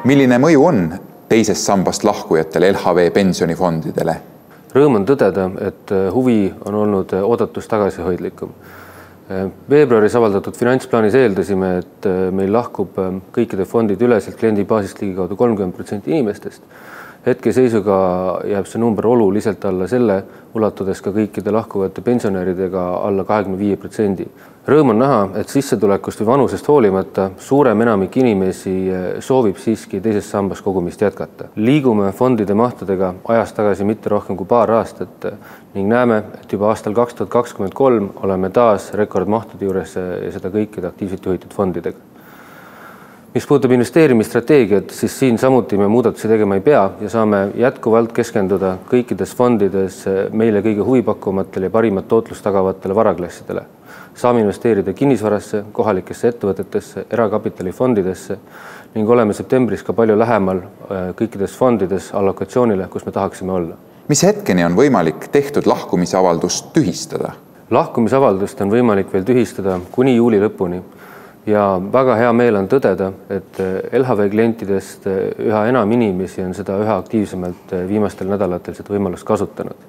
Milline mõju on teisest sambast lahkujatele LHV pensionifondidele? Rõõm on tõdeda, et huvi on olnud oodatust tagasihoidlikum. Veebruaris avaldatud finantsplaanis eeldasime, et meil lahkub kõikide fondide üleselt kliendibaasist ligikaudu 30% inimestest. Hetkeseisuga jääb see number oluliselt alla selle, ulatudes ka kõikide lahkuvate pensionäridega alla 25%. Rõõm on näha, et sissetulekust või vanusest hoolimata suurem enamik inimesi soovib siiski teises sambas kogumist jätkata. Liigume fondide mahtudega ajas tagasi mitte rohkem kui paar aastat ning näeme, et juba aastal 2023 oleme taas rekordmahtude juures ja seda kõikide aktiivselt juhitud fondidega. Mis puudutab investeerimisstrateegiat, siis siin samuti me muudatusi tegema ei pea ja saame jätkuvalt keskenduda kõikides fondides meile kõige huvipakkumatele ja parimat tootlust tagavatele varaklassidele. Saame investeerida kinnisvarasse, kohalikesse ettevõtetesse, erakapitalifondidesse ning oleme septembris ka palju lähemal kõikides fondides allokatsioonile, kus me tahaksime olla. Mis hetkeni on võimalik tehtud lahkumisavaldust tühistada? Lahkumisavaldust on võimalik veel tühistada kuni juuli lõpuni. Ja väga hea meel on tõdeda, et LHV klientidest üha enam inimesi on seda üha aktiivsemalt viimastel nädalatel seda võimalust kasutanud.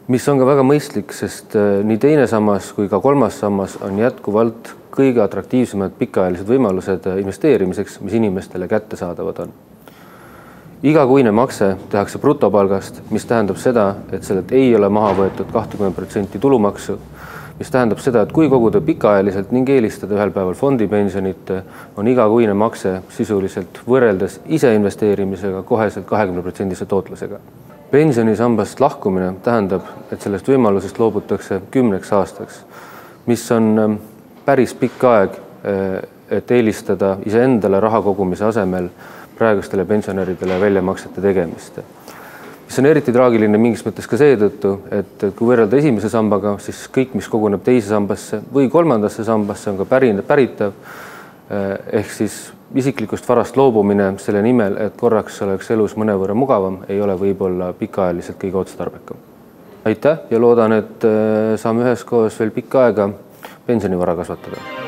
Mis on ka väga mõistlik, sest nii teine sammas kui ka kolmas sammas on jätkuvalt kõige atraktiivsemad pikaajalised võimalused investeerimiseks, mis inimestele kättesaadavad on. Igakuine makse tehakse brutopalgast, mis tähendab seda, et sellelt ei ole maha võetud 20% tulumaksu, mis tähendab seda, et kui koguda pikaajaliselt ning eelistada ühel päeval fondipensionit, on igakuine makse sisuliselt võrreldes ise investeerimisega koheselt 20% tootlusega. Pensionisambast lahkumine tähendab, et sellest võimalusest loobutakse 10 aastaks, mis on päris pikk aeg, et eelistada iseendale raha kogumise asemel praegustele pensionäridele väljamaksete tegemist. Mis on eriti traagiline mingis mõttes ka seetõttu, et kui võrrelda esimese sambaga, siis kõik, mis koguneb teise sambasse või kolmandasse sambasse, on ka päritav, ehk siis isiklikust varast loobumine selle nimel, et korraks oleks elus mõnevõrra mugavam, ei ole võib-olla pikaajaliselt kõige otstarbekam. Aitäh ja loodan, et saame üheskoos veel pikka aega pensionivara kasvatada.